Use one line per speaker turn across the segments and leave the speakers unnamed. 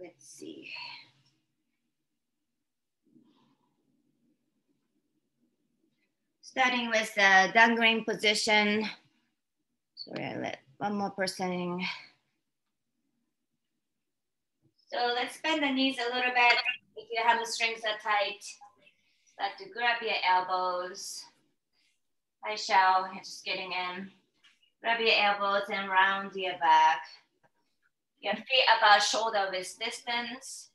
Let's see. Starting with the dangling position. Sorry, I let one more person in. So let's bend the knees a little bit. If your hamstrings are tight, start to grab your elbows. Hi, Shao, just getting in. Grab your elbows and round your back. Your feet about shoulder width distance.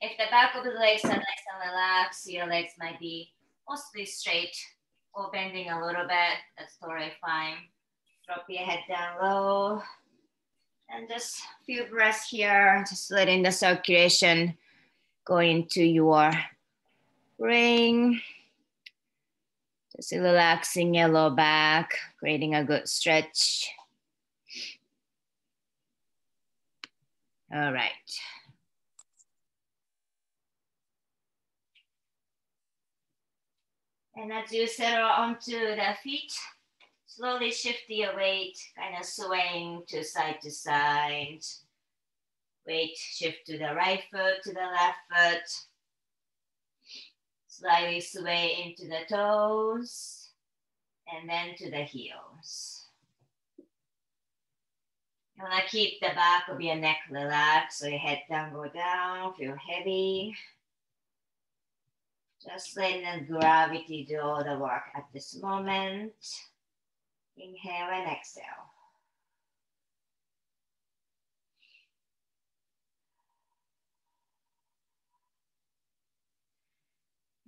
If the back of the legs are nice and relaxed, your legs might be mostly straight or bending a little bit. That's totally fine. Drop your head down low. And just a few breaths here, just letting the circulation go into your brain. Just relaxing your low back, creating a good stretch. All right. And as you settle onto the feet, slowly shift your weight, kind of swaying to side. Weight shift to the right foot, to the left foot. Slightly sway into the toes, and then to the heels. You wanna keep the back of your neck relaxed, so your head down, go down, feel heavy. Just letting the gravity do all the work at this moment. Inhale and exhale.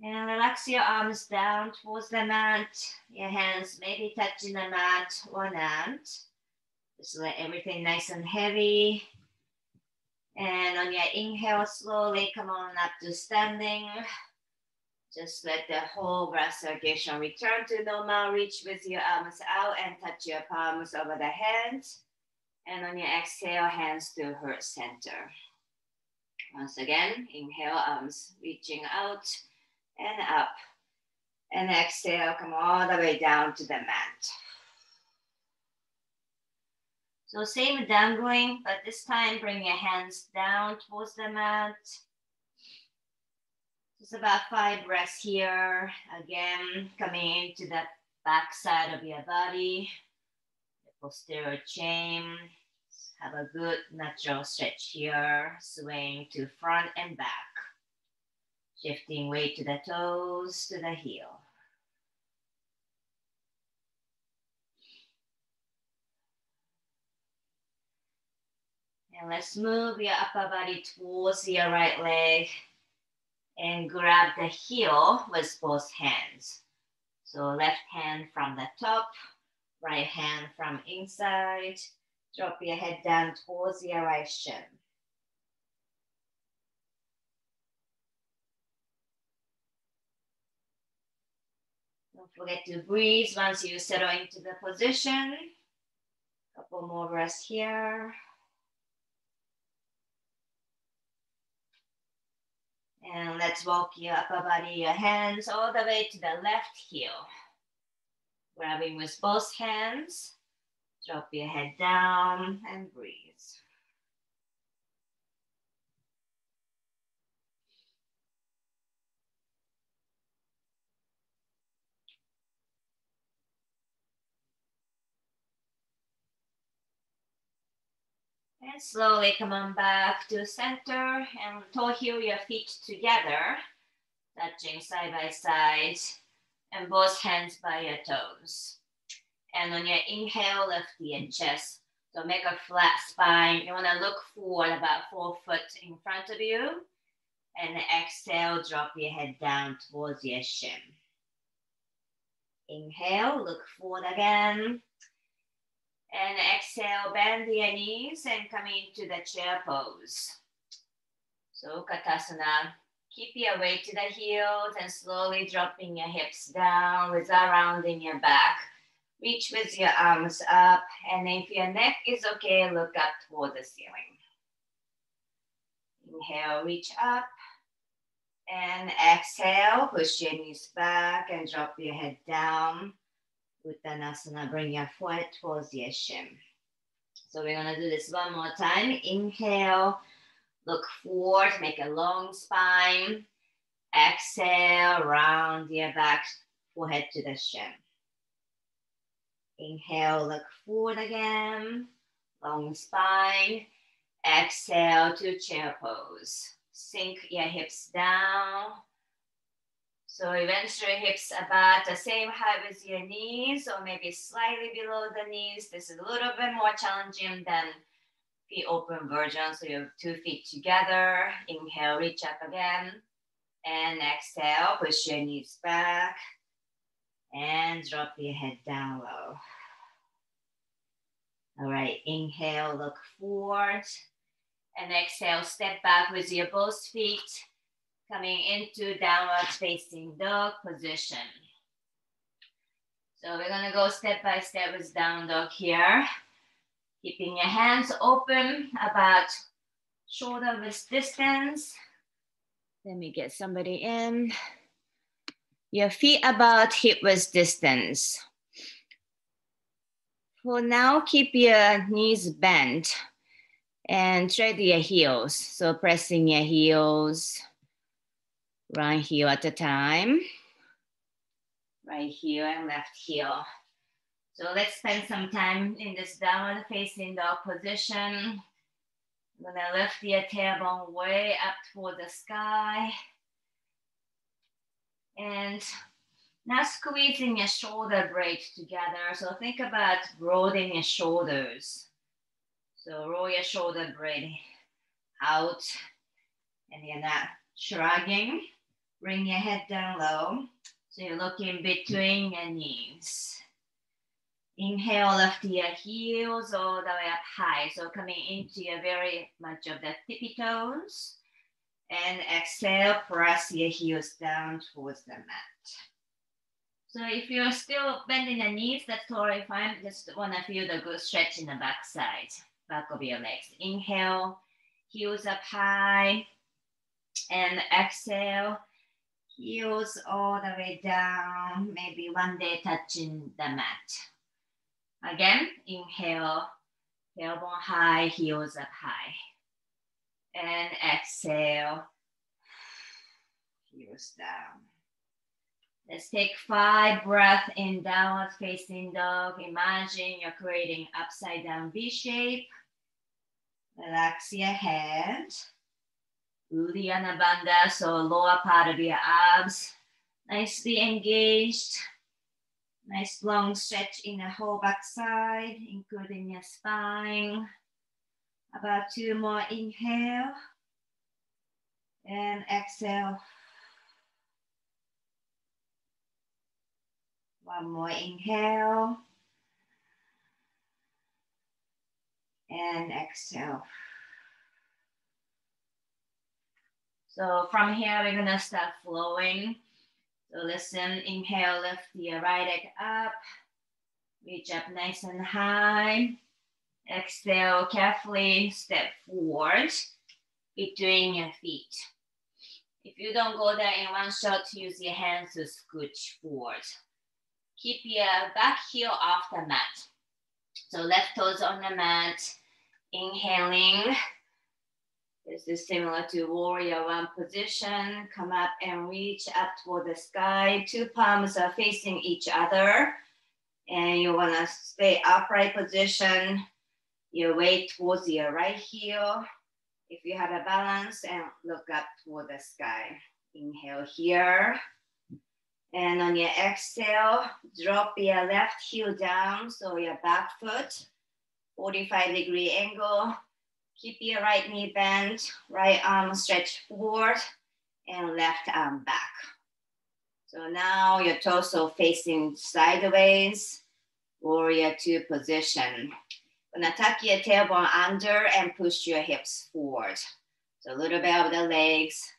And relax your arms down towards the mat. Your hands maybe touching the mat or not. Just let everything nice and heavy. And on your inhale, slowly come on up to standing. Just let the whole breath circulation return to normal. Reach with your arms out and touch your palms over the hands. And on your exhale, hands to heart center. Once again, inhale, arms reaching out and up. And exhale, come all the way down to the mat. So same dangling, but this time bring your hands down towards the mat. Just about 5 breaths here. Again, coming into the back side of your body, the posterior chain. Have a good natural stretch here, swaying to front and back. Shifting weight to the toes, to the heel. And let's move your upper body towards your right leg and grab the heel with both hands. So left hand from the top, right hand from inside. Drop your head down towards your right shin. Don't forget to breathe once you settle into the position. Couple more breaths here. And let's walk your upper body, your hands all the way to the left heel. Grabbing with both hands. Drop your head down and breathe. And slowly come on back to center and toe heel your feet together, touching side by side, and both hands by your toes. And on your inhale, lift your chest. So make a flat spine. You wanna look forward about 4 foot in front of you. And exhale, drop your head down towards your shin. Inhale, look forward again. And exhale, bend your knees and come into the chair pose. So Utkatasana, keep your weight to the heels and slowly dropping your hips down without rounding your back. Reach with your arms up, and if your neck is okay, look up toward the ceiling. Inhale, reach up. And exhale, push your knees back and drop your head down. Uttanasana, bring your foot towards your shin. So we're gonna do this one more time. Inhale, Look forward, make a long spine. Exhale, round your back, forehead to the shin. Inhale, look forward again, long spine. Exhale to chair pose. Sink your hips down. So eventually hips about the same height as your knees or maybe slightly below the knees. This is a little bit more challenging than feet open version. So you have 2 feet together. Inhale, reach up again. And exhale, push your knees back. And drop your head down low. All right, inhale, look forward. And exhale, step back with your both feet. Coming into downward facing dog position. So we're gonna go step by step with down dog here. Keeping your hands open about shoulder width distance. Let me get somebody in. Your feet about hip width distance. For now, keep your knees bent and thread your heels. So pressing your heels, right heel at a time. Right heel and left heel. So let's spend some time in this downward facing dog position. I'm gonna lift your tailbone way up toward the sky. And now squeezing your shoulder blades together. So think about rolling your shoulders. So roll your shoulder blade out and you're not shrugging. Bring your head down low. So you're looking between your knees. Inhale, lift your heels all the way up high. So coming into your very much of the tippy toes. And exhale, press your heels down towards the mat. So if you're still bending the knees, that's totally fine. Just want to feel the good stretch in the back side, back of your legs. Inhale, heels up high. And exhale, heels all the way down, maybe one day touching the mat. Again, inhale, tailbone high, heels up high. And exhale, heels down. Let's take 5 breaths in downward facing dog. Imagine you're creating upside down V shape. Relax your head. Uddiyana Bandha, so lower part of your abs, nicely engaged. Nice long stretch in the whole back side, including your spine. About 2 more inhale. And exhale. 1 more inhale. And exhale. So from here, we're gonna start flowing. So listen, inhale, lift your right leg up. Reach up nice and high. Exhale, carefully step forward between your feet. If you don't go there in one shot, use your hands to scooch forward. Keep your back heel off the mat. So left toes on the mat. Inhaling. This is similar to warrior 1 position. Come up and reach up toward the sky. 2 palms are facing each other. And you wanna stay upright position. Your weight towards your right heel. If you have a balance, and look up toward the sky. Inhale here. And on your exhale, drop your left heel down. So your back foot, 45-degree angle. Keep your right knee bent, right arm stretched forward, and left arm back. So now your torso facing sideways, warrior 2 position. Gonna tuck your tailbone under and push your hips forward. So a little bit of the legs,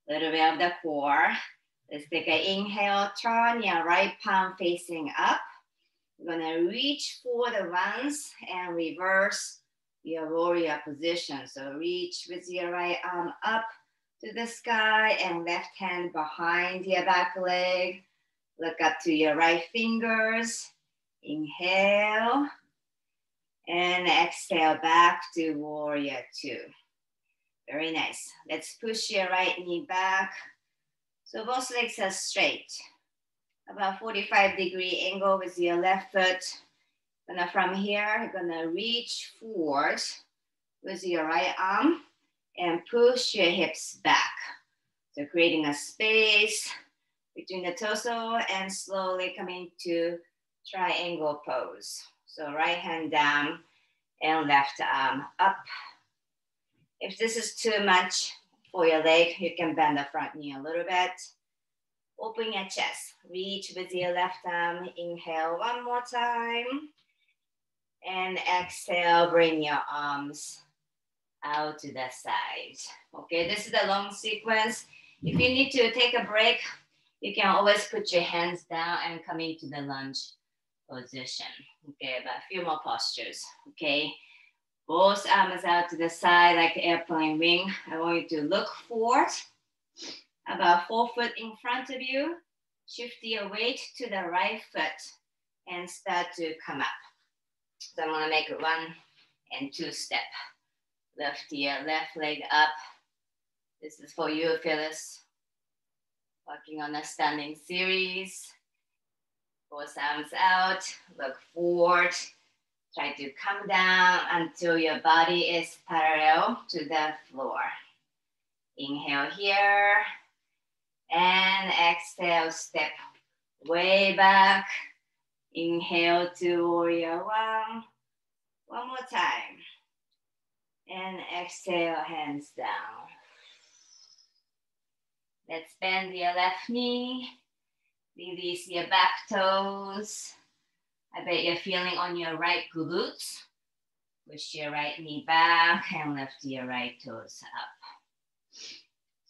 a little bit of the core. Let's take an inhale, turn your right palm facing up. You're gonna reach forward once and reverse your warrior position. So reach with your right arm up to the sky and left hand behind your back leg. Look up to your right fingers. Inhale. And exhale back to warrior 2. Very nice. Let's push your right knee back. So both legs are straight. About 45-degree angle with your left foot. Gonna from here, you're gonna reach forward with your right arm and push your hips back. So creating a space between the torso and slowly coming to triangle pose. So right hand down and left arm up. If this is too much for your leg, you can bend the front knee a little bit. Open your chest, reach with your left arm. Inhale one more time. And exhale, bring your arms out to the side. Okay, this is a long sequence. If you need to take a break, you can always put your hands down and come into the lunge position. Okay, but a few more postures. Okay, both arms out to the side like airplane wing. I want you to look forward, about 4 foot in front of you. Shift your weight to the right foot and start to come up. So I'm gonna make it 1 and 2 step. Lift your left leg up. This is for you, Phyllis. Working on a standing series. Both arms out, look forward. Try to come down until your body is parallel to the floor. Inhale here. And exhale, step way back. Inhale to warrior 1. One more time. And exhale, hands down. Let's bend your left knee. Release your back toes. I bet you're feeling on your right glutes. Push your right knee back and lift your right toes up.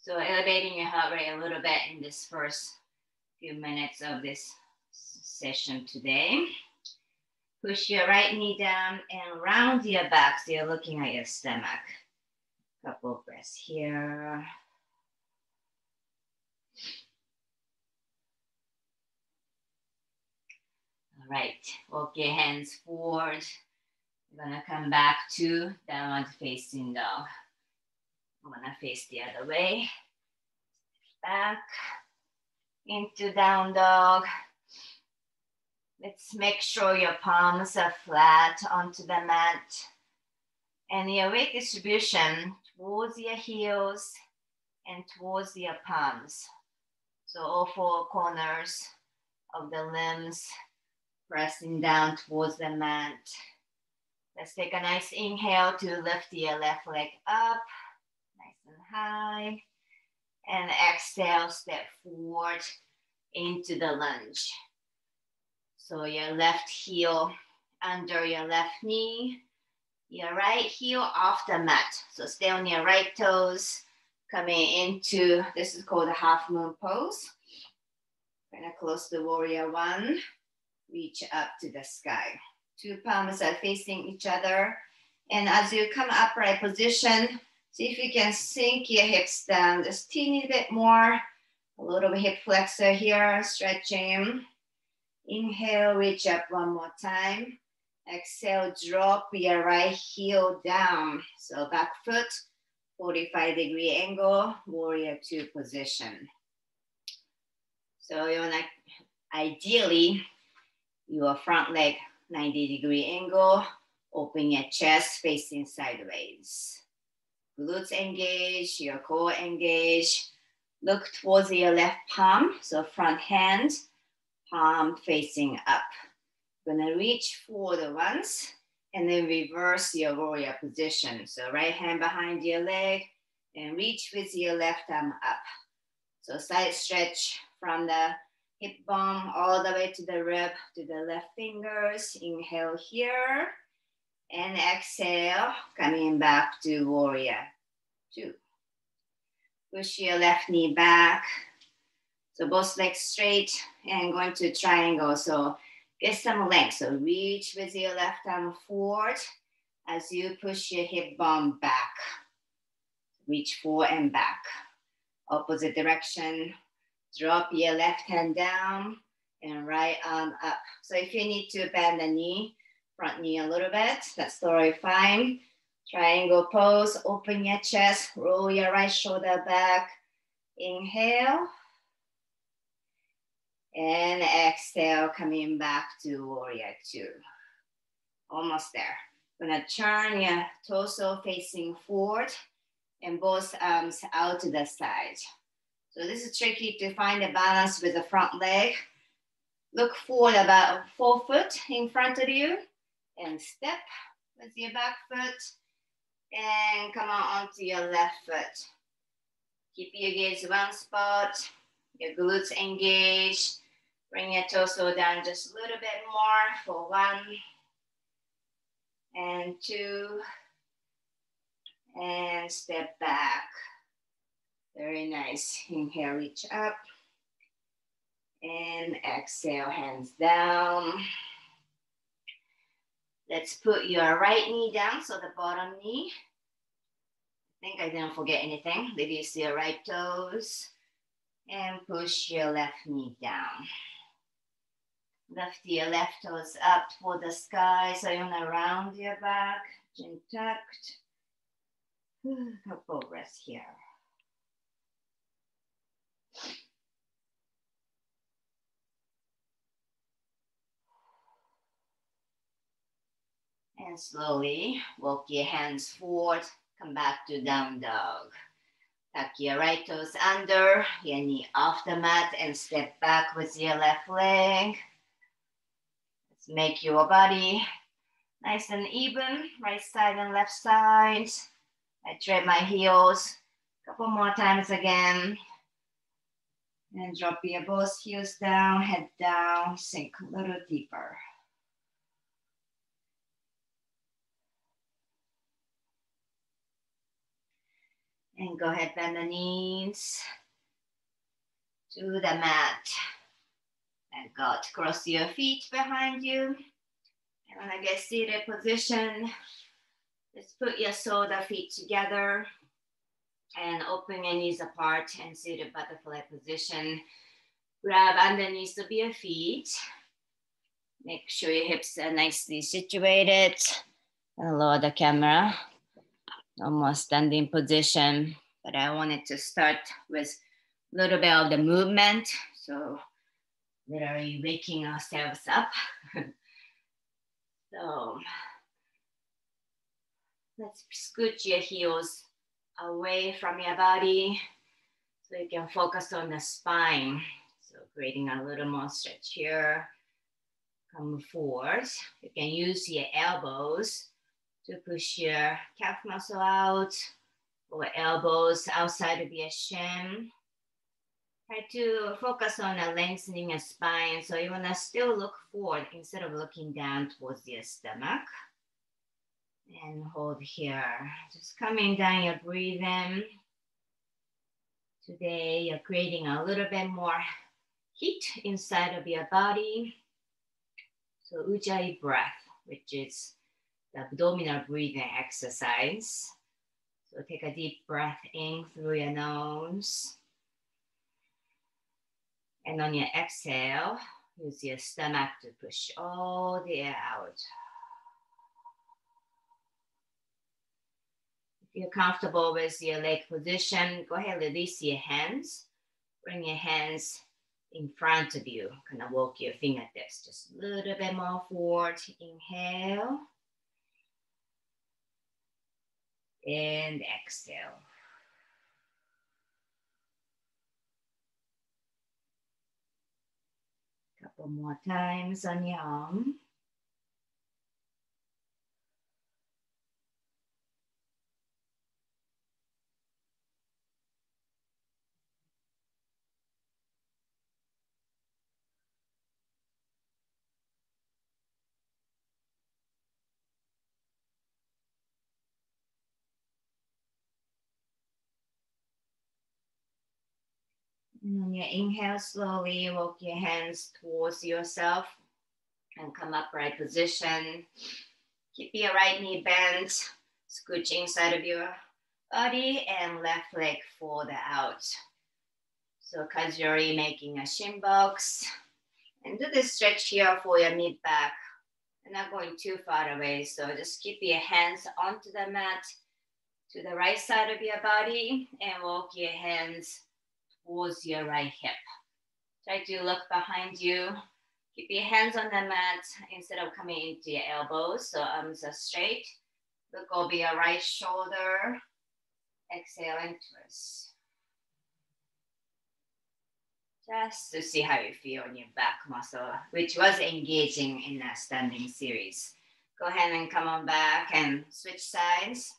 So elevating your heart rate a little bit in this first few minutes of this session today. Push your right knee down and round your back so you're looking at your stomach. Couple breaths here. All right, walk your hands forward. You're gonna come back to downward facing dog. I'm gonna face the other way. Back into down dog. Let's make sure your palms are flat onto the mat. And your weight distribution towards your heels and towards your palms. So all 4 corners of the limbs pressing down towards the mat. Let's take a nice inhale to lift your left leg up, nice and high. And exhale, step forward into the lunge. So your left heel under your left knee, your right heel off the mat. So stay on your right toes, coming into, this is called a half moon pose. Kind of close to warrior 1, reach up to the sky. 2 palms are facing each other. And as you come upright position, see if you can sink your hips down just teeny bit more. A little bit hip flexor here, stretching. Inhale, reach up 1 more time. Exhale, drop your right heel down. So back foot, 45-degree angle, warrior 2 position. So you wanna, ideally, your front leg, 90-degree angle, open your chest facing sideways. Glutes engage, your core engage. Look towards your left palm, so front hand, palm facing up. Gonna reach forward once, and then reverse your warrior position. So right hand behind your leg, and reach with your left arm up. So side stretch from the hip bone all the way to the rib, to the left fingers. Inhale here, and exhale, coming back to warrior 2. Push your left knee back. So both legs straight and going to triangle. So get some length. So reach with your left arm forward as you push your hip bone back. Reach forward and back. Opposite direction. Drop your left hand down and right arm up. So if you need to bend the knee, front knee a little bit, that's totally fine. Triangle pose, open your chest, roll your right shoulder back. Inhale. And exhale, coming back to warrior two. Almost there. Gonna turn your torso facing forward and both arms out to the side. So this is tricky to find a balance with the front leg. Look forward about 4 foot in front of you and step with your back foot and come on onto your left foot. Keep your gaze one spot, your glutes engaged. Bring your torso down just a little bit more for 1 and 2 and step back. Very nice. Inhale, reach up and exhale, hands down. Let's put your right knee down, so the bottom knee. I think I didn't forget anything. Release your right toes and push your left knee down. Lift your left toes up toward the sky, so you wanna round your back, chin tucked. Couple breaths here. And slowly walk your hands forward, come back to down dog. Tuck your right toes under, your knee off the mat, and step back with your left leg. Let's make your body nice and even, right side and left side. I tread my heels a couple more times again. And drop your both heels down, head down, sink a little deeper. And go ahead, bend the knees to the mat. And go to cross your feet behind you. And when I get seated position, just put your shoulder feet together and open your knees apart and seated butterfly position. Grab underneath of your feet. Make sure your hips are nicely situated. And lower the camera. Almost standing position, but I wanted to start with a little bit of the movement. So literally waking ourselves up. So let's scoot your heels away from your body so you can focus on the spine. So creating a little more stretch here. Come forward. You can use your elbows to push your calf muscle out, or elbows outside of your shin. Try to focus on a lengthening your spine, so you wanna still look forward instead of looking down towards your stomach. And hold here. Just coming down your breathing. Today, you're creating a little bit more heat inside of your body. So Ujjayi breath, which is the abdominal breathing exercise. So take a deep breath in through your nose. And on your exhale, use your stomach to push all the air out. If you're comfortable with your leg position, go ahead and release your hands. Bring your hands in front of you. Kind of walk your fingertips just a little bit more forward. Inhale. And exhale. Couple more times on your arm. And on your inhale, slowly walk your hands towards yourself and come upright position. Keep your right knee bent, scooch inside of your body and left leg fold out. So casually making a shin box. And do this stretch here for your mid back. And not going too far away. So just keep your hands onto the mat to the right side of your body and walk your hands towards your right hip. Try to look behind you. Keep your hands on the mat instead of coming into your elbows. So arms are straight. Look over your right shoulder. Exhale and twist. Just to see how you feel in your back muscle, which was engaging in that standing series. Go ahead and come on back and switch sides.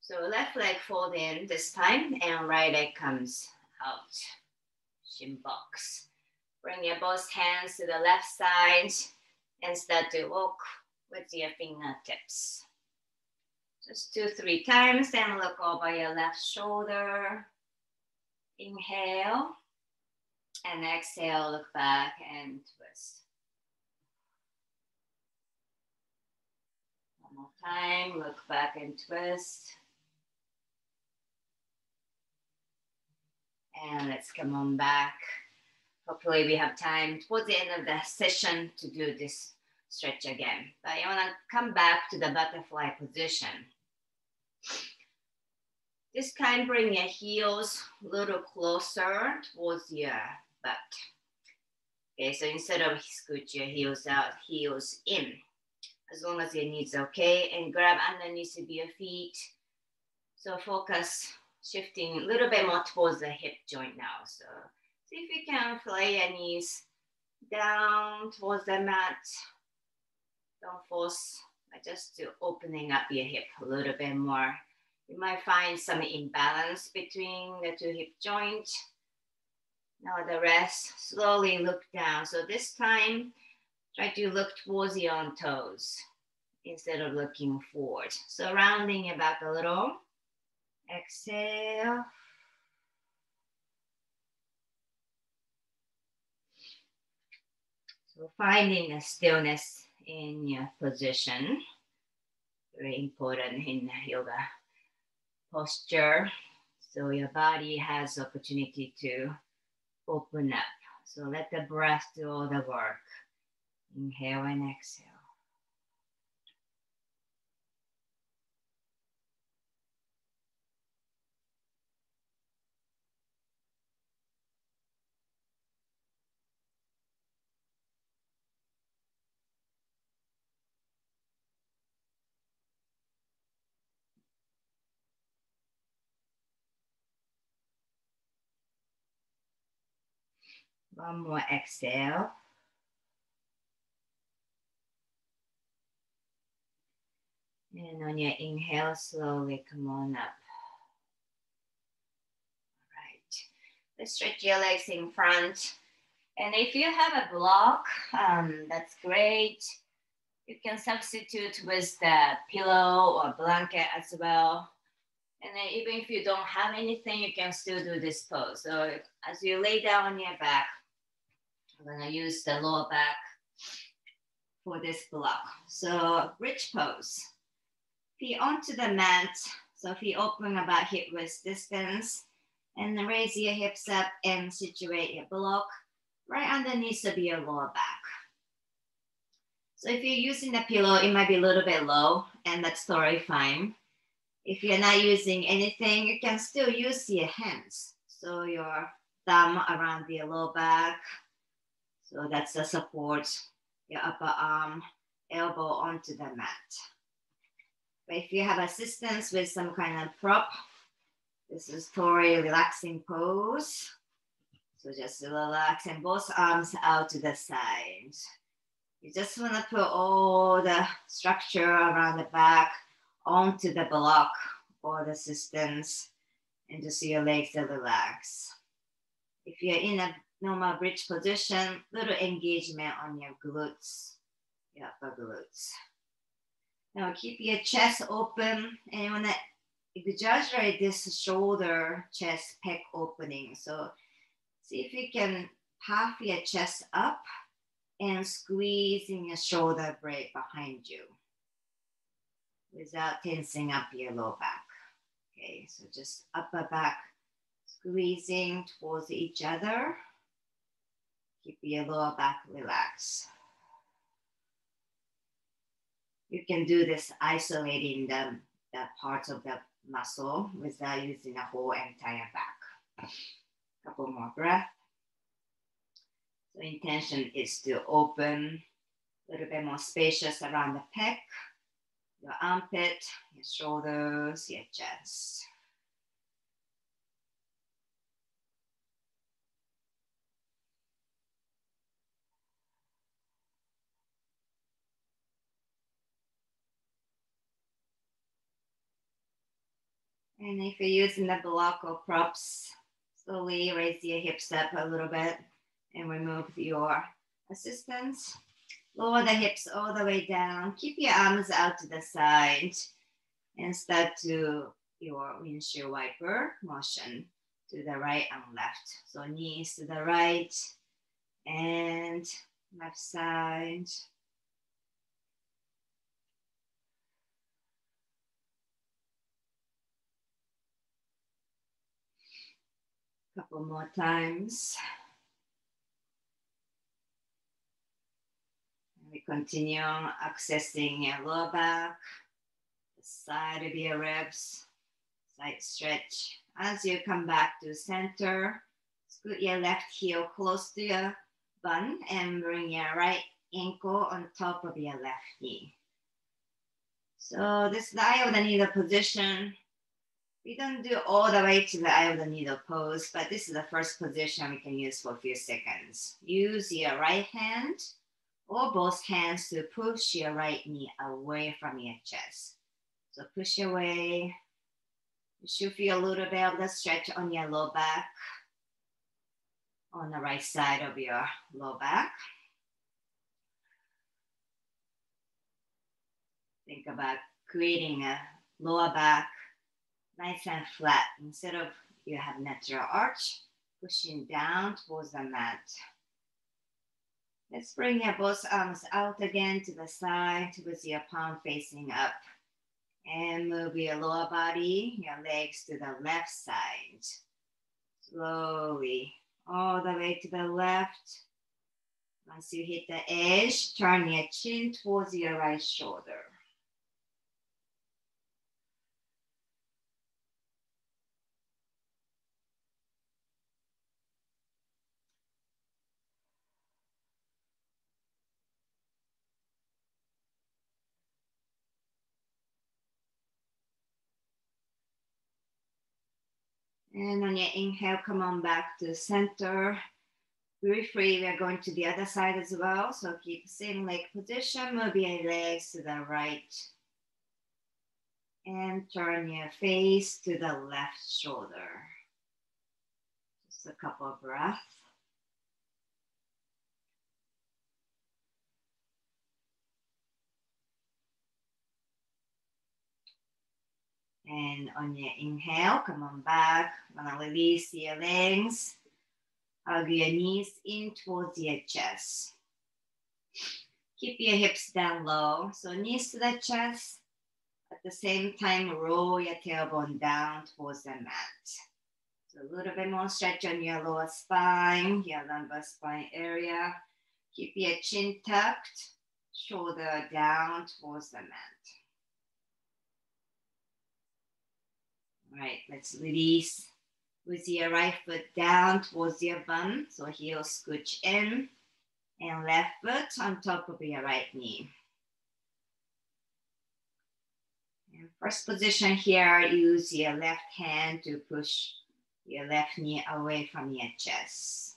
So left leg fold in this time and right leg comes out. Shin box. Bring your both hands to the left side and start to walk with your fingertips. Just 2-3 times and look over your left shoulder. Inhale and exhale, look back and twist. One more time, look back and twist. And let's come on back. Hopefully we have time towards the end of the session to do this stretch again. But you wanna come back to the butterfly position. This time, bring your heels a little closer towards your butt. Okay, so instead of scoot your heels out, heels in. As long as your knees are okay, and grab underneath of your feet. So focus, shifting a little bit more towards the hip joint now. So see if you can fly your knees down towards the mat. Don't force, but just to opening up your hip a little bit more. You might find some imbalance between the two hip joints. Now the rest, slowly look down. So this time, try to look towards your own toes instead of looking forward. So rounding your back a little. Exhale. So finding a stillness in your position. Very important in yoga posture, so your body has opportunity to open up. So let the breath do all the work. Inhale and exhale. One more exhale. And on your inhale, slowly come on up. All right. Let's stretch your legs in front. And if you have a block, that's great. You can substitute with the pillow or blanket as well. And then even if you don't have anything, you can still do this pose. So as you lay down on your back, I'm gonna use the lower back for this block. So bridge pose. Feet onto the mat. So feet open about hip width distance. And then raise your hips up and situate your block right underneath of your lower back. So if you're using the pillow, it might be a little bit low, and that's totally fine. If you're not using anything, you can still use your hands. So your thumb around your lower back. So that's the support, your upper arm, elbow onto the mat. But if you have assistance with some kind of prop, this is totally relaxing pose. So just relax and both arms out to the side. You just want to put all the structure around the back onto the block or the assistance, and just your legs to relax. If you're in a normal bridge position, little engagement on your glutes, your upper glutes. Now keep your chest open, and you want to exaggerate this shoulder, chest, pec opening. So see if you can puff your chest up and squeezing your shoulder blade behind you without tensing up your low back. Okay, so just upper back squeezing towards each other. Keep your lower back relaxed. You can do this isolating the parts of the muscle without using the whole entire back. Couple more breaths. So intention is to open a little bit more spacious around the pec, your armpit, your shoulders, your chest. And if you're using the block or props, slowly raise your hips up a little bit and remove your assistance. Lower the hips all the way down. Keep your arms out to the side and start to your windshield wiper motion to the right and left. So knees to the right and left side. Couple more times. And we continue accessing your lower back, the side of your ribs, side stretch. As you come back to center, scoot your left heel close to your bun and bring your right ankle on top of your left knee. So this is the eye of the needle position. We don't do all the way to the eye of the needle pose, but this is the first position we can use for a few seconds. Use your right hand or both hands to push your right knee away from your chest. So push away. You should feel a little bit of the stretch on your low back, on the right side of your low back. Think about creating a lower back nice and flat. Instead of you have natural arch, pushing down towards the mat. Let's bring your both arms out again to the side with your palm facing up. And move your lower body, your legs to the left side. Slowly, all the way to the left. Once you hit the edge, turn your chin towards your right shoulder. And on your inhale, come on back to center. Briefly, we are going to the other side as well. So keep the same leg position, move your legs to the right. And turn your face to the left shoulder. Just a couple of breaths. And on your inhale, come on back. Gonna release your legs. Hug your knees in towards your chest. Keep your hips down low. So knees to the chest. At the same time, roll your tailbone down towards the mat. So a little bit more stretch on your lower spine, your lumbar spine area. Keep your chin tucked, shoulder down towards the mat. All right, let's release with your right foot down towards your bum. So heel scooch in and left foot on top of your right knee. And first position here, use your left hand to push your left knee away from your chest.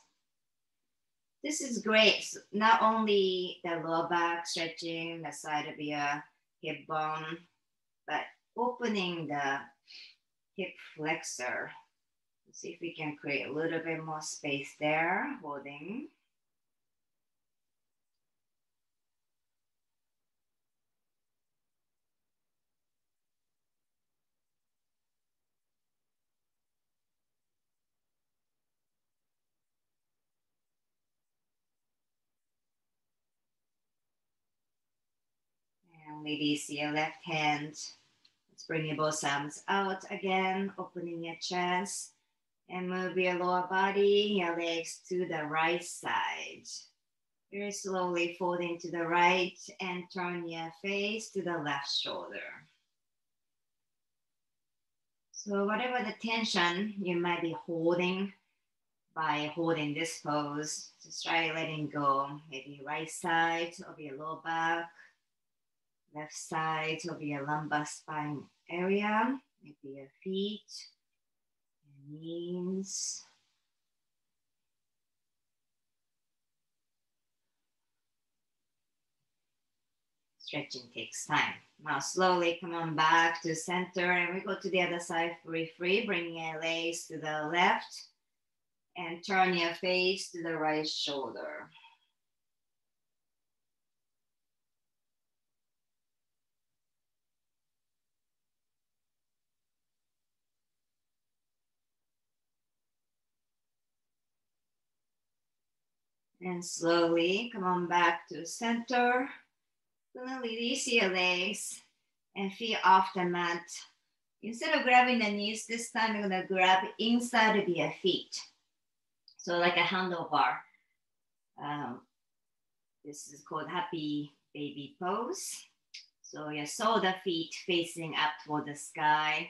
This is great. Not only the lower back stretching, the side of your hip bone, but opening the hip flexor. Let's see if we can create a little bit more space there, holding. And release your left hand. Let's bring your both arms out again, opening your chest. And move your lower body, your legs to the right side. Very slowly folding to the right and turn your face to the left shoulder. So whatever the tension you might be holding by holding this pose, just try letting go. Maybe right side of your lower back, left side of your lumbar spine area, maybe your feet, your knees. Stretching takes time. Now slowly come on back to center and we go to the other side, free, bring your legs to the left and turn your face to the right shoulder. And slowly come on back to center. Gonna release your legs and feet off the mat. Instead of grabbing the knees, this time you're gonna grab inside of your feet. So like a handlebar. This is called happy baby pose. So your shoulder feet facing up toward the sky.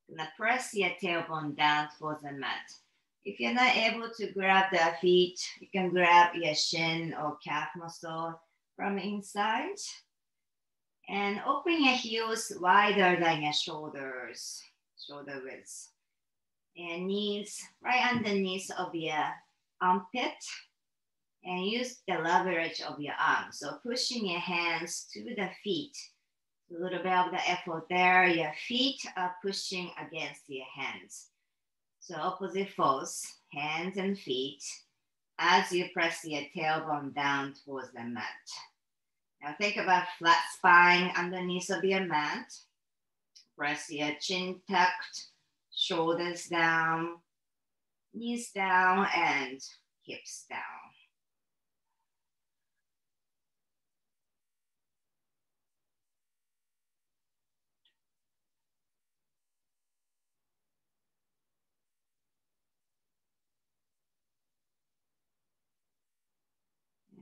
Gonna press your tailbone down towards the mat. If you're not able to grab the feet, you can grab your shin or calf muscle from inside. And open your heels wider than your shoulders, shoulder width. And knees right underneath of your armpit. And use the leverage of your arms. So pushing your hands to the feet. A little bit of the effort there. Your feet are pushing against your hands. So opposite force, hands and feet, as you press your tailbone down towards the mat. Now think about flat spine underneath of your mat. Press your chin tucked, shoulders down, knees down, and hips down.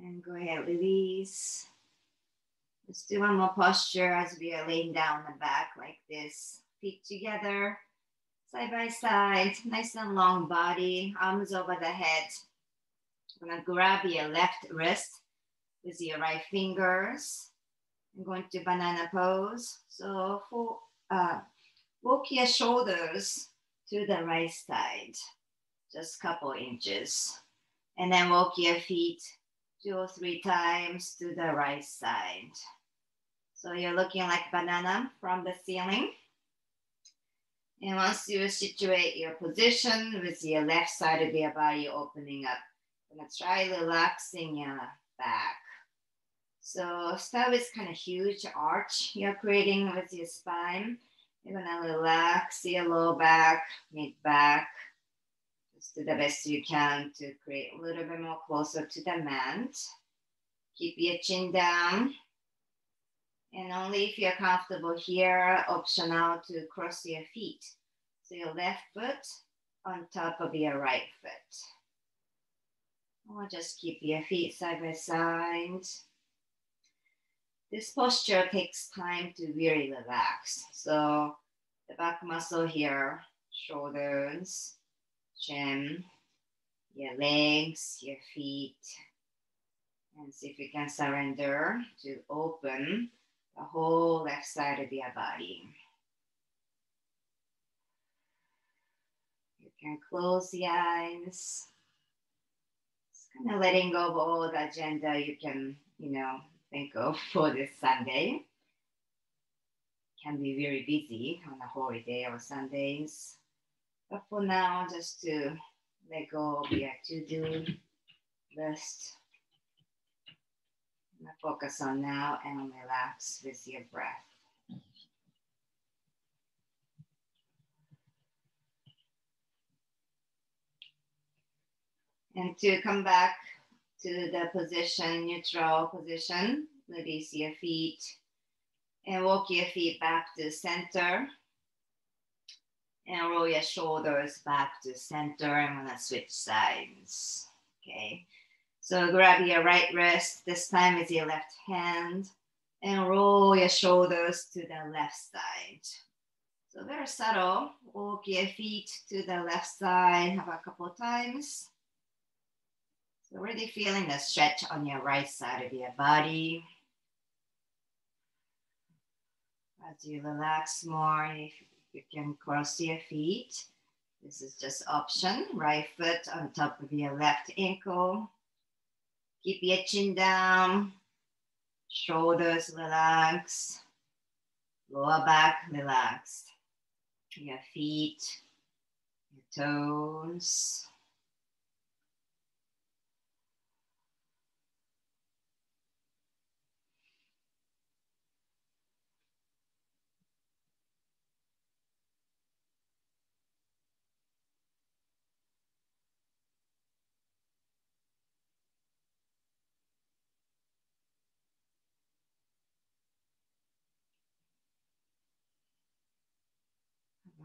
And go ahead, release. Let's do one more posture as we are laying down on the back like this. Feet together, side by side, nice and long body, arms over the head. I'm gonna grab your left wrist with your right fingers. I'm going to banana pose. So walk your shoulders to the right side, just a couple inches. And then walk your feet 2 or 3 times to the right side. So you're looking like banana from the ceiling. And once you situate your position with your left side of your body opening up, I'm gonna try relaxing your back. So start with kind of huge arch you're creating with your spine. You're gonna relax your low back, mid back. Just do the best you can to create a little bit more closer to the mat. Keep your chin down. And only if you're comfortable here, optional to cross your feet. So your left foot on top of your right foot. Or just keep your feet side by side. This posture takes time to really relax. So the back muscle here, shoulders, chin, your legs, your feet. And see if you can surrender to open the whole left side of your body. You can close the eyes. Just kind of letting go of all the agenda you can, think of for this Sunday. Can be very busy on a holiday or Sundays. But for now, just to let go of your to-do list. Focus on now and relax with your breath. And to come back to the position, neutral position, release your feet and walk your feet back to center and roll your shoulders back to center. I'm gonna switch sides, okay? So grab your right wrist, this time with your left hand, and roll your shoulders to the left side. So very subtle, walk your feet to the left side, have a couple times. So really feeling the stretch on your right side of your body. As you relax more, if you can cross your feet. This is just option, right foot on top of your left ankle. Keep your chin down, shoulders relaxed, lower back relaxed, your feet, your toes.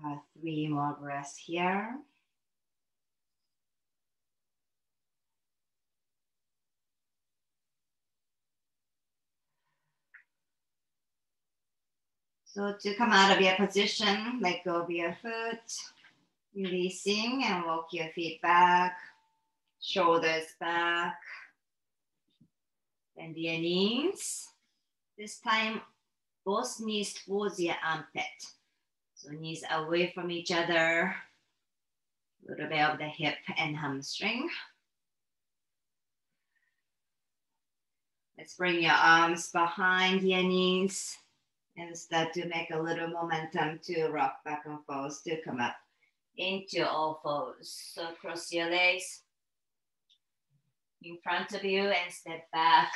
About 3 more breaths here. So to come out of your position, let go of your foot, releasing and walk your feet back, shoulders back, bend your knees. This time, both knees towards your armpit. So knees away from each other, a little bit of the hip and hamstring. Let's bring your arms behind your knees and start to make a little momentum to rock back and forth to come up into all fours. So cross your legs in front of you and step back,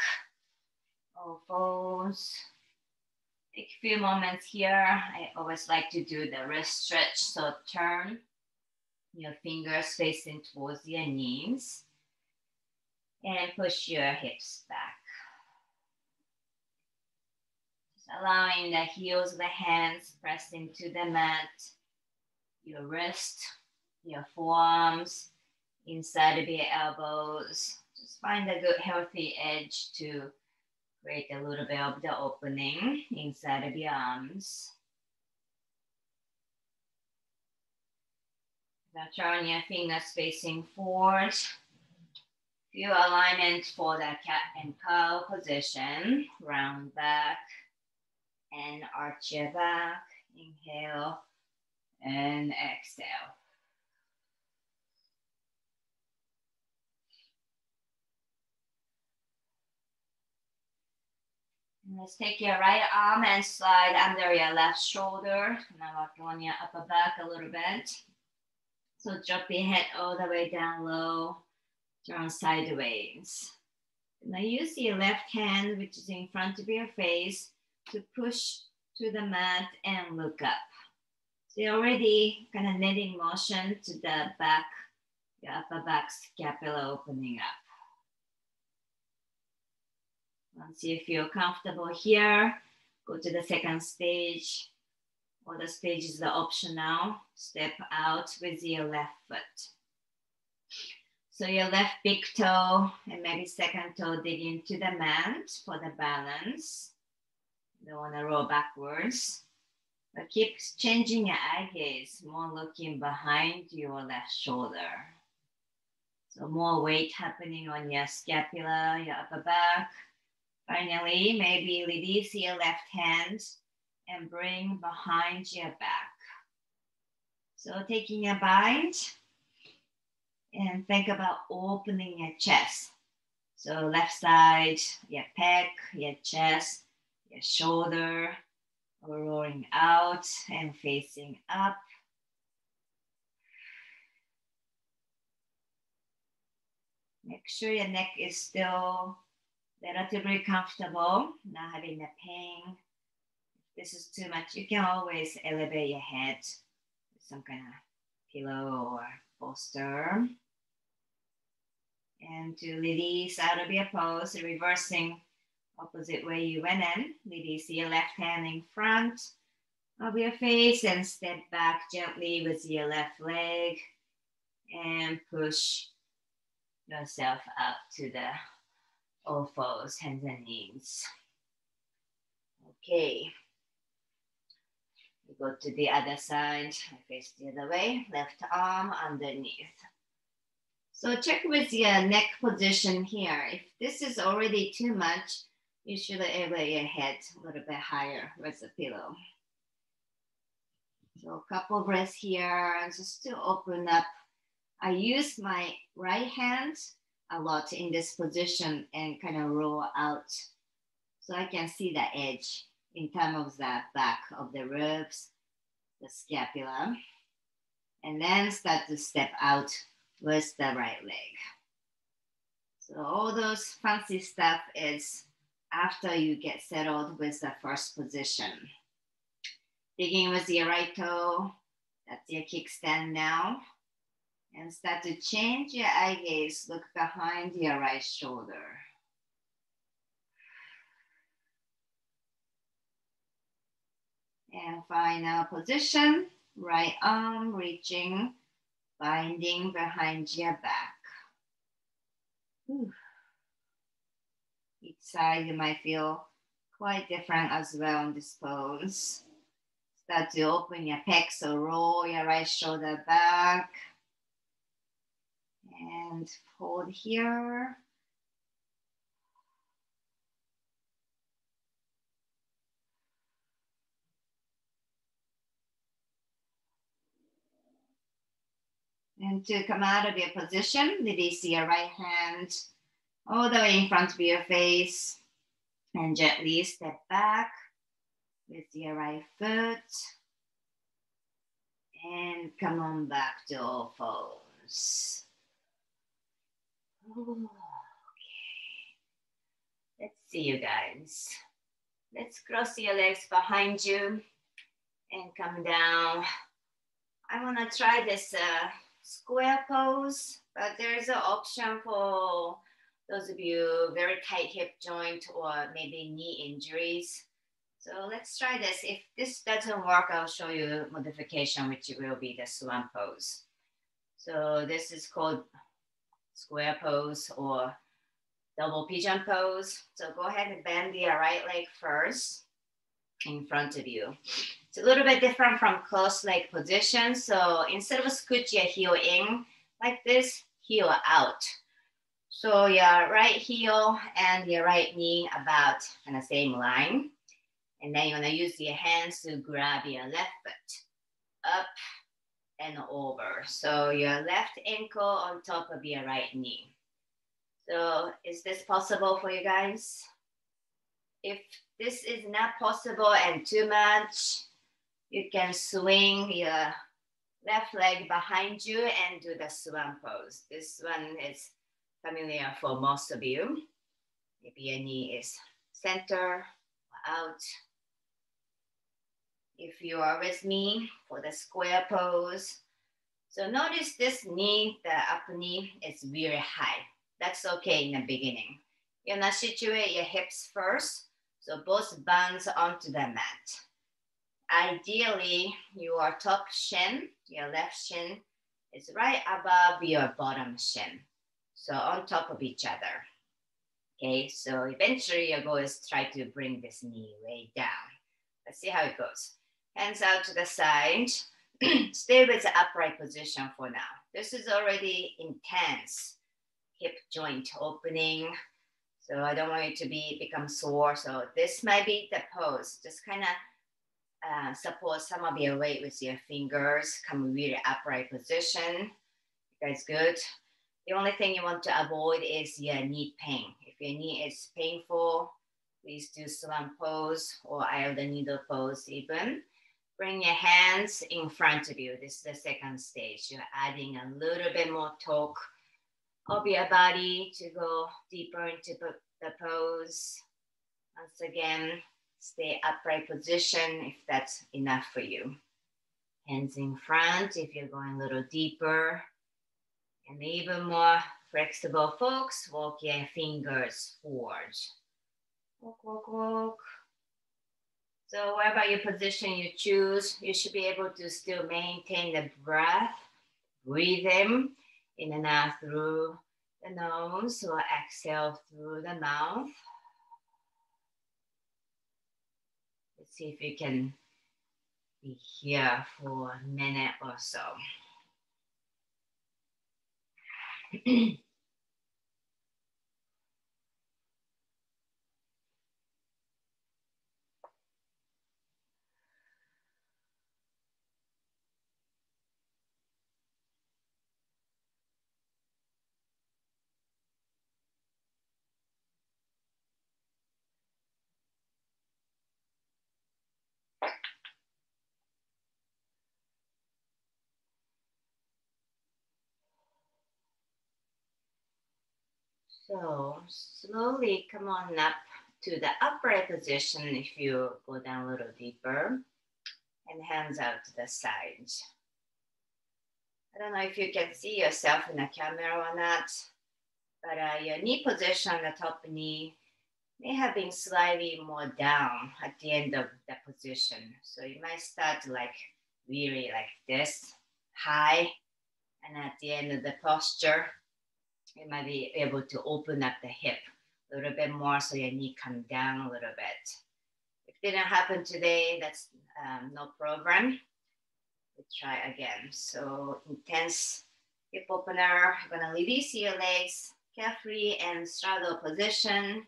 all fours. Take a few moments here. I always like to do the wrist stretch. So turn your fingers facing towards your knees and push your hips back. Just allowing the heels of the hands press into the mat, your wrist, your forearms, inside of your elbows. Just find a good healthy edge to create a little bit of the opening inside of your arms. Now turn your fingers facing forward. Feel alignment for the cat and cow position. Round back and arch your back. Inhale and exhale. And let's take your right arm and slide under your left shoulder. Now work on your upper back a little bit. So drop your head all the way down low. Turn sideways. Now use your left hand, which is in front of your face, to push to the mat and look up. So you're already kind of knitting motion to the back, your upper back scapula opening up. Once you feel comfortable here, go to the second stage, or the stage is the option now. Step out with your left foot. So your left big toe and maybe second toe dig into the mat for the balance. You don't want to roll backwards. But keep changing your eye gaze, more looking behind your left shoulder. So more weight happening on your scapula, your upper back. Finally, maybe release your left hand and bring behind your back. So taking a bind and think about opening your chest. So left side, your pec, your chest, your shoulder, rolling out and facing up. Make sure your neck is still relatively comfortable, not having the pain. If this is too much, you can always elevate your head with some kind of pillow or bolster. And to release out of your pose, reversing opposite way you went in. Release your left hand in front of your face and step back gently with your left leg and push yourself up to the all fours, hands and knees. Okay. We go to the other side, face the other way, left arm underneath. So check with your neck position here. If this is already too much, you should elevate your head a little bit higher with the pillow. So a couple breaths here, just to open up. I use my right hand a lot in this position and kind of roll out so I can see the edge in terms of the back of the ribs, the scapula, and then start to step out with the right leg. So all those fancy stuff is after you get settled with the first position. Begin with your right toe, that's your kickstand now. And start to change your eye gaze, look behind your right shoulder. And final position, right arm reaching, binding behind your back. Whew. Each side you might feel quite different as well in this pose. Start to open your pecs, so roll your right shoulder back. And hold here. And to come out of your position, release your right hand all the way in front of your face and gently step back with your right foot and come on back to all fours. Okay. Let's see you guys. Let's cross your legs behind you and come down. I want to try this square pose, but there's an option for those of you very tight hip joint or maybe knee injuries. So let's try this. If this doesn't work, I'll show you modification, which will be the swan pose. So this is called square pose or double pigeon pose. So go ahead and bend your right leg first in front of you. It's a little bit different from closed leg position. So instead of scoot your heel in like this, heel out. So your right heel and your right knee about in the same line. And then you're gonna use your hands to grab your left foot up and over. So your left ankle on top of your right knee. So is this possible for you guys? If this is not possible and too much, you can swing your left leg behind you and do the swan pose. This one is familiar for most of you. Maybe your knee is center or out. If you are with me for the square pose. So notice this knee, the upper knee is very high. That's okay in the beginning. You're gonna situate your hips first. So both buns onto the mat. Ideally, your top shin, your left shin, is right above your bottom shin. So on top of each other. Okay, so eventually your goal is try to bring this knee way down. Let's see how it goes. Hands out to the side. Stay with the upright position for now. This is already intense. Hip joint opening. So I don't want you to become sore. So this might be the pose. Just kind of support some of your weight with your fingers. Come really upright position. You guys good? The only thing you want to avoid is your knee pain. If your knee is painful, please do swan pose or eye of the needle pose even. Bring your hands in front of you. This is the second stage. You're adding a little bit more torque of your body to go deeper into the pose. Once again, stay upright position if that's enough for you. Hands in front if you're going a little deeper. And even more flexible folks, walk your fingers forward. Walk, walk, walk. So wherever your position you choose, you should be able to still maintain the breath. Breathe in and out through the nose or exhale through the mouth. Let's see if you can be here for a minute or so. So slowly come on up to the upright position if you go down a little deeper, and hands out to the sides. I don't know if you can see yourself in the camera or not, but your knee position, the top knee, may have been slightly more down at the end of the position. So you might start like really like this, high, and at the end of the posture, you might be able to open up the hip a little bit more so your knee comes down a little bit. If it didn't happen today, that's no problem. We'll try again. So intense hip opener. I'm gonna release your legs carefully and straddle position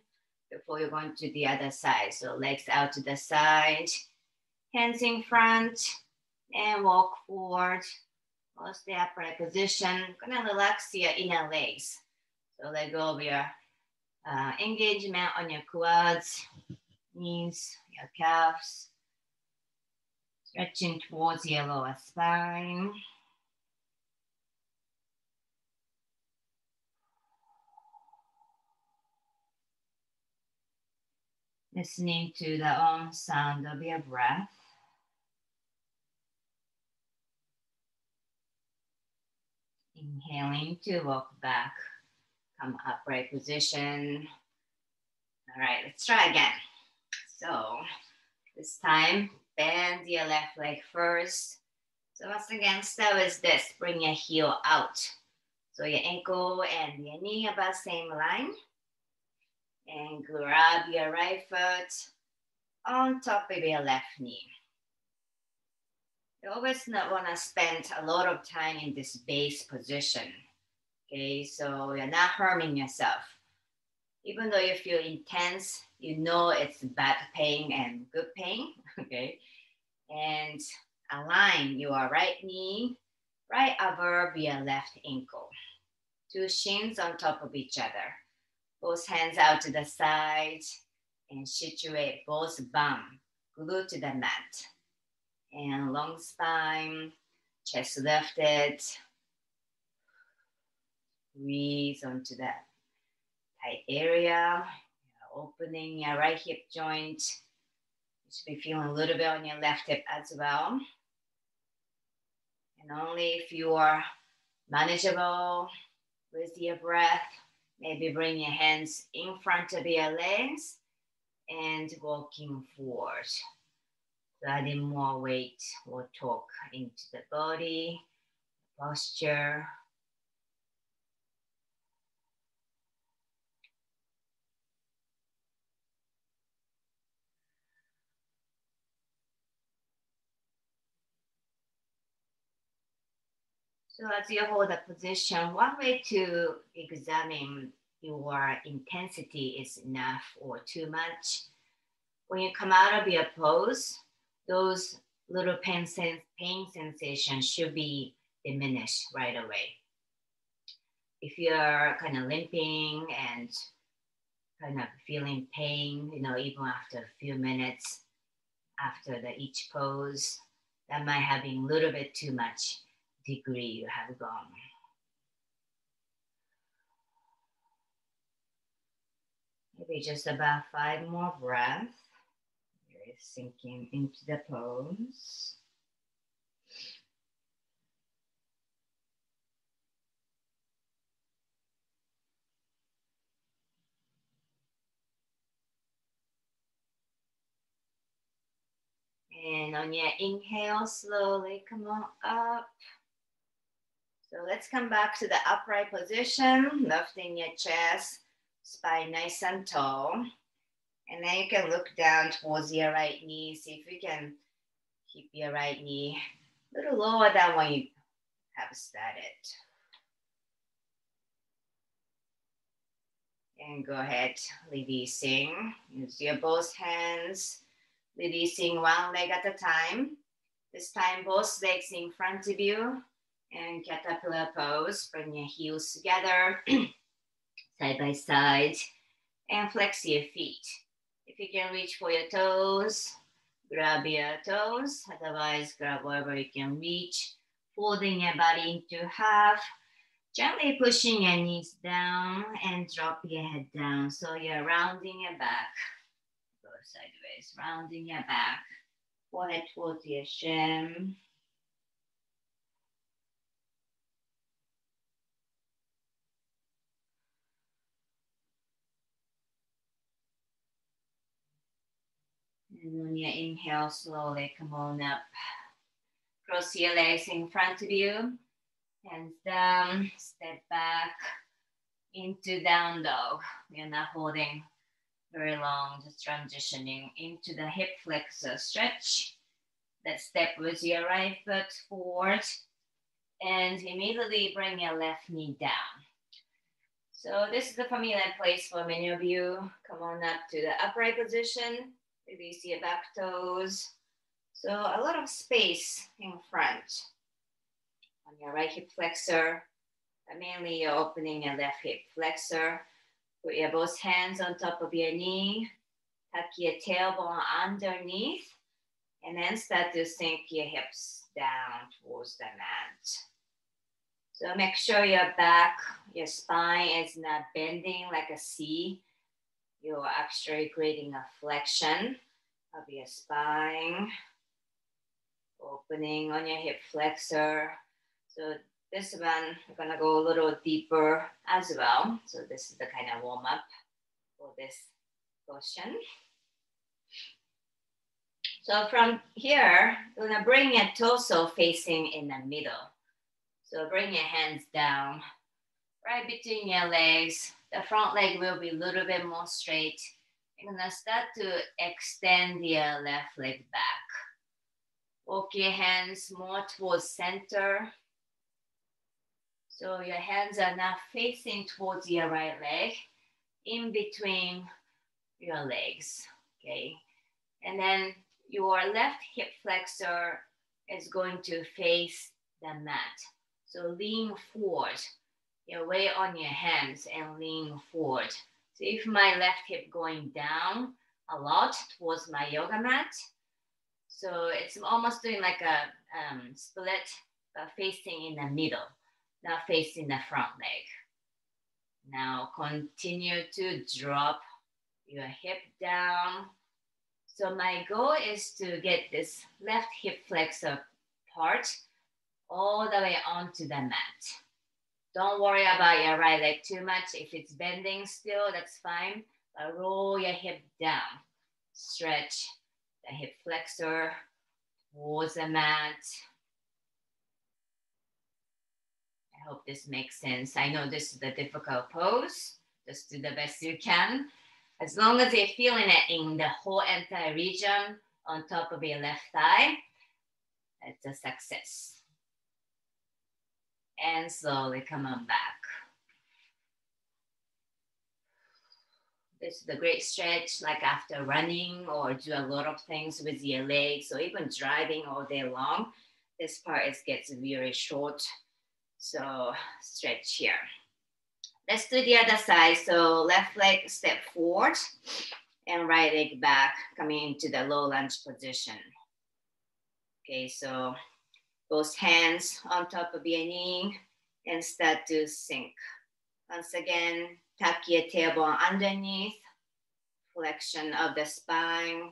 before you're going to the other side. So legs out to the side, hands in front, and walk forward. Let's stay upright position. Gonna relax your inner legs. So let go of your engagement on your quads, knees, your calves. Stretching towards your lower spine. Listening to the own sound of your breath. Inhaling to walk back, come upright position. All right, let's try again. So this time, bend your left leg first. So once again, start with this. Bring your heel out. So your ankle and your knee about same line. And grab your right foot on top of your left knee. You always not want to spend a lot of time in this base position. Okay, so you're not harming yourself. Even though you feel intense, you know it's bad pain and good pain. Okay, and align your right knee right above your left ankle. Two shins on top of each other. Both hands out to the side and situate both bum glued to the mat. And long spine, chest lifted. Breathe onto that tight area. Opening your right hip joint. You should be feeling a little bit on your left hip as well. And only if you are manageable with your breath, maybe bring your hands in front of your legs and walking forward. So adding more weight or torque into the body, posture. So as you hold the position, one way to examine your intensity is enough or too much. When you come out of your pose, those little pain sensations should be diminished right away. If you're kind of limping and kind of feeling pain, even after a few minutes after each pose, that might have been a little bit too much degree you have gone. Maybe just about 5 more breaths. You're sinking into the pose. And on your inhale, slowly come on up. So let's come back to the upright position, lifting your chest, spine nice and tall. And then you can look down towards your right knee. See if you can keep your right knee a little lower than when you have started. And go ahead, releasing. Use your both hands, releasing one leg at a time. This time, both legs in front of you. And caterpillar pose. Bring your heels together, side by side. And flex your feet. If you can reach for your toes, grab your toes. Otherwise, grab wherever you can reach. Folding your body into half. Gently pushing your knees down and drop your head down. So you're rounding your back. Go sideways, rounding your back. Forehead towards your shin. And on your inhale, slowly come on up. Cross your legs in front of you. Hands down, step back into down dog. We're not holding very long, just transitioning into the hip flexor stretch. Let's step with your right foot forward and immediately bring your left knee down. So this is a familiar place for many of you. Come on up to the upright position. Release your back toes. So a lot of space in front. On your right hip flexor, but mainly you're opening your left hip flexor. Put your both hands on top of your knee. Tuck your tailbone underneath. And then start to sink your hips down towards the mat. So make sure your back, your spine is not bending like a C. You're actually creating a flexion of your spine. Opening on your hip flexor. So this one, we're gonna go a little deeper as well. So this is the kind of warm up for this portion. So from here, you're gonna bring your torso facing in the middle. So bring your hands down, right between your legs. The front leg will be a little bit more straight. You're gonna start to extend your left leg back. Walk your hands more towards center. So your hands are now facing towards your right leg, in between your legs, okay? And then your left hip flexor is going to face the mat. So lean forward, your weight on your hands and lean forward. So if my left hip going down a lot towards my yoga mat, so it's almost doing like a split, but facing in the middle, not facing the front leg. Now continue to drop your hip down. So my goal is to get this left hip flexor part all the way onto the mat. Don't worry about your right leg too much. If it's bending still, that's fine. But roll your hip down. Stretch the hip flexor towards the mat. I hope this makes sense. I know this is a difficult pose. Just do the best you can. As long as you're feeling it in the whole entire region on top of your left thigh, it's a success. And slowly come on back. This is a great stretch, like after running or do a lot of things with your legs or even driving all day long. This part gets very short. So stretch here. Let's do the other side. So left leg step forward and right leg back, coming into the low lunge position. Okay, so both hands on top of your knee and start to sink. Once again, tuck your tailbone underneath, flexion of the spine,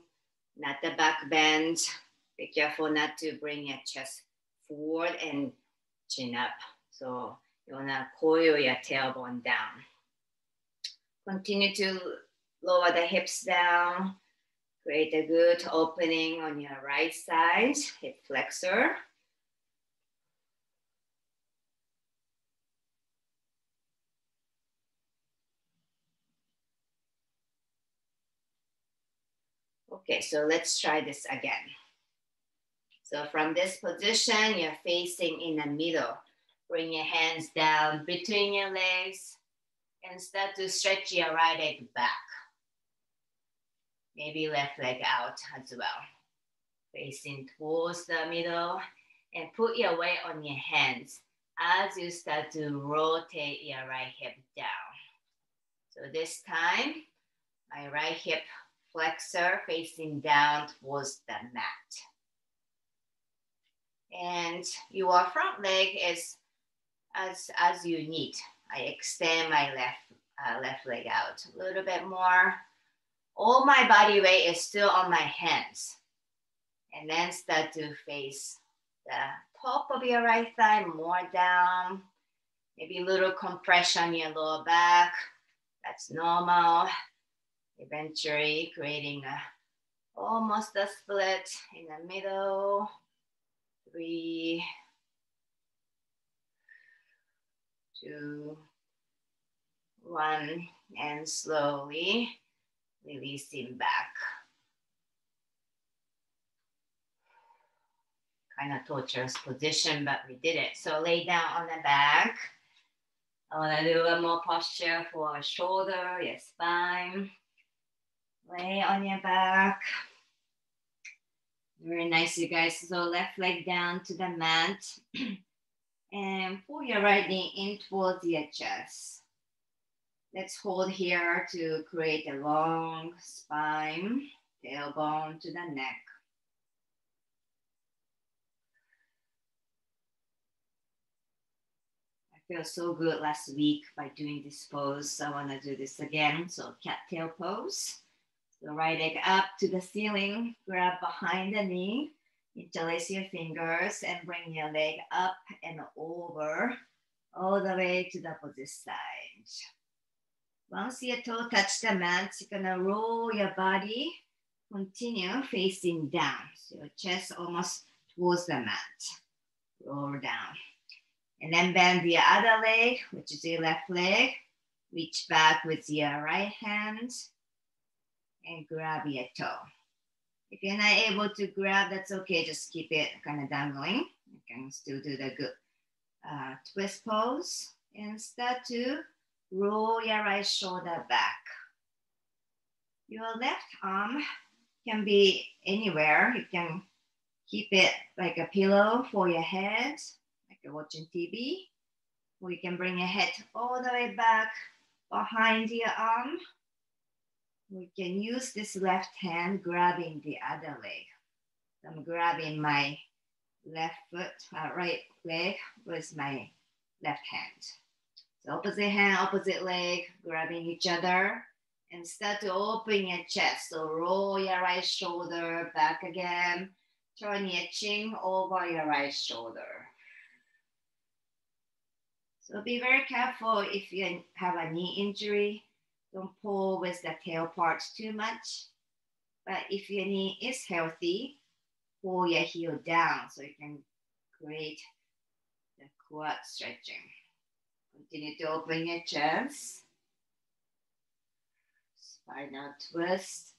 not the back bend. Be careful not to bring your chest forward and chin up. So you wanna coil your tailbone down. Continue to lower the hips down. Create a good opening on your right side, hip flexor. Okay, so let's try this again. So from this position, you're facing in the middle. Bring your hands down between your legs and start to stretch your right leg back. Maybe left leg out as well. Facing towards the middle and put your weight on your hands as you start to rotate your right hip down. So this time, my right hip flexor facing down towards the mat. And your front leg is as you need. I extend my left leg out a little bit more. All my body weight is still on my hands. And then start to face the top of your right thigh, more down. Maybe a little compression in your lower back. That's normal. Eventually creating almost a split in the middle. 3, 2, 1, and slowly releasing back. Kind of torturous position, but we did it. So lay down on the back. I want to do one more posture for shoulder, your spine. Lay on your back. Very nice, you guys. So left leg down to the mat. And pull your right knee in towards your chest. Let's hold here to create a long spine. Tailbone to the neck. I feel so good last week by doing this pose. I want to do this again. So cat tail pose. So right leg up to the ceiling. Grab behind the knee. Interlace your fingers and bring your leg up and over all the way to the opposite side. Once your toe touch the mat, you're gonna roll your body. Continue facing down. So your chest almost towards the mat. Roll down. And then bend the other leg, which is your left leg. Reach back with your right hand and grab your toe. If you're not able to grab, that's okay. Just keep it kind of dangling. You can still do the good twist pose. And start to roll your right shoulder back. Your left arm can be anywhere. You can keep it like a pillow for your head, like you're watching TV. Or you can bring your head all the way back behind your arm. We can use this left hand grabbing the other leg. I'm grabbing my left foot, right leg with my left hand. So opposite hand, opposite leg, grabbing each other and start to open your chest. So roll your right shoulder back again. Turn your chin over your right shoulder. So be very careful if you have a knee injury. Don't pull with the tail parts too much. But if your knee is healthy, pull your heel down so you can create the quad stretching. Continue to open your chest. Spinal twist.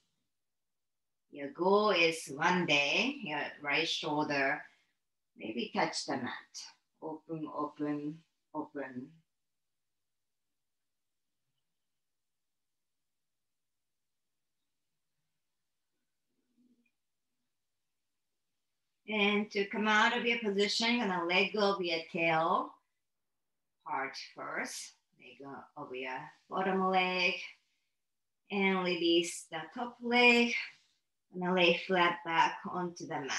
Your goal is one day, your right shoulder, maybe touch the mat. Open, open, open. And to come out of your position, you're gonna let go of your tail part first. Let go of your bottom leg and release the top leg. And lay flat back onto the mat.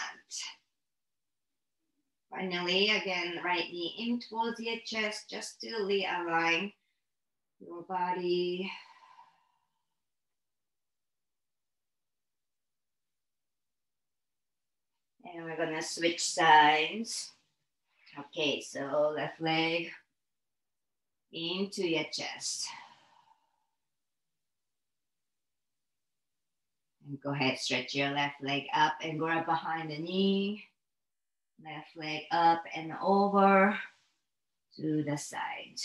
Finally, again, right knee in towards your chest just to realign your body. And we're gonna switch sides. Okay, so left leg into your chest. And go ahead, stretch your left leg up and grab behind the knee. Left leg up and over to the side.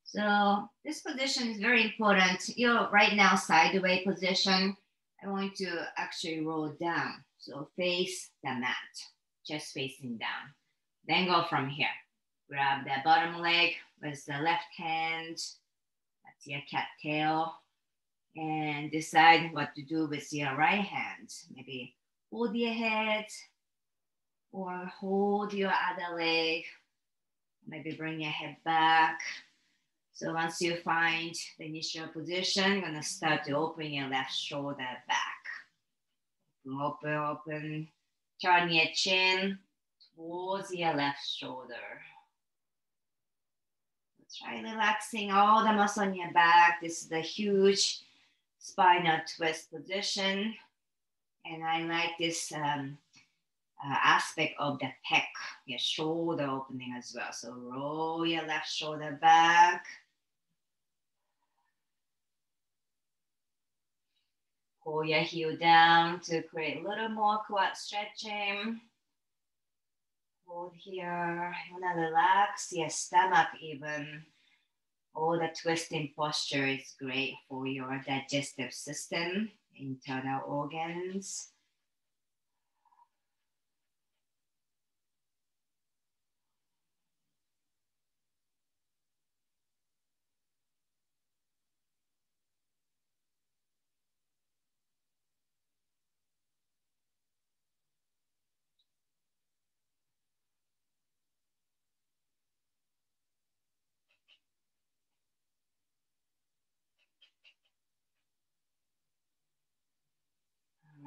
So this position is very important. You're right now sideways position. I want to actually roll down. So face the mat, chest facing down. Then go from here. Grab the bottom leg with the left hand. That's your cat tail. And decide what to do with your right hand. Maybe hold your head or hold your other leg. Maybe bring your head back. So once you find the initial position, you're gonna start to open your left shoulder back. Open, open. Turn your chin towards your left shoulder. Try relaxing all the muscle in your back. This is the huge spinal twist position. And I like this aspect of the pec, your shoulder opening as well. So roll your left shoulder back. Pull your heel down to create a little more quad stretching. Hold here. You want to relax your stomach even. All the twisting posture is great for your digestive system, internal organs.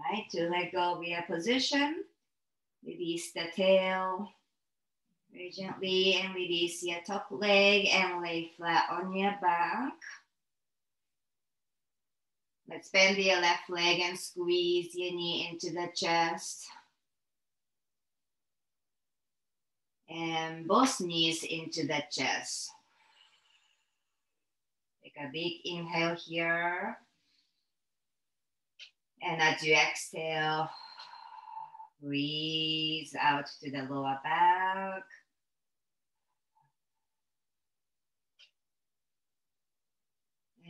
All right, to let go of your position, release the tail very gently and release your top leg and lay flat on your back. Let's bend your left leg and squeeze your knee into the chest. And both knees into the chest. Take a big inhale here. And as you exhale, breathe out to the lower back.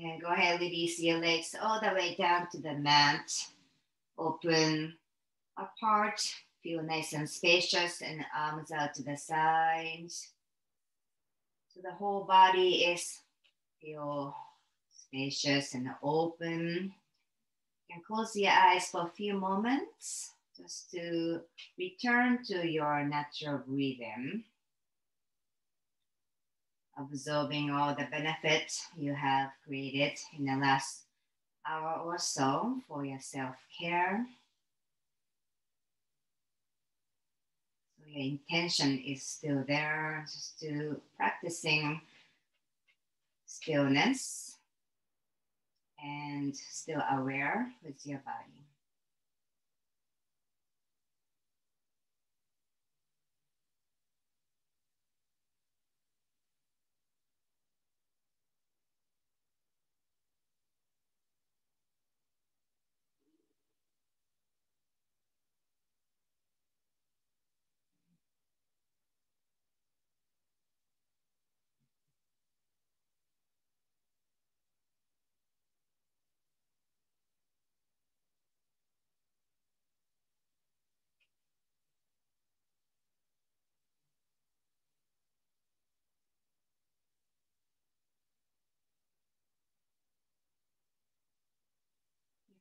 And go ahead, release your legs all the way down to the mat. Open apart, feel nice and spacious, and arms out to the sides. So the whole body is feel spacious and open. You can close your eyes for a few moments just to return to your natural breathing. Absorbing all the benefits you have created in the last hour or so for your self-care. So your intention is still there, just to practicing stillness and still aware with your body.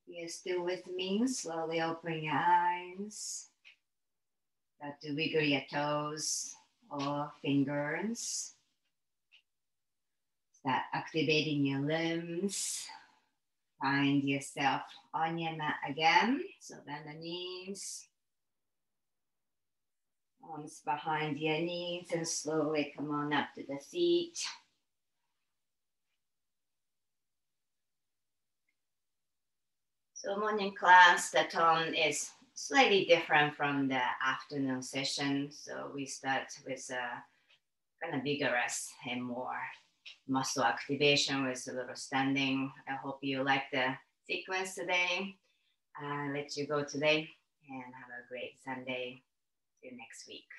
If you're still with me, slowly open your eyes. Start to wiggle your toes or fingers. Start activating your limbs. Find yourself on your mat again. So bend the knees. Arms behind your knees and slowly come on up to the feet. So morning class, the tone is slightly different from the afternoon session. So we start with a kind of vigorous and more muscle activation with a little standing. I hope you like the sequence today. I'll let you go today and have a great Sunday. See you next week.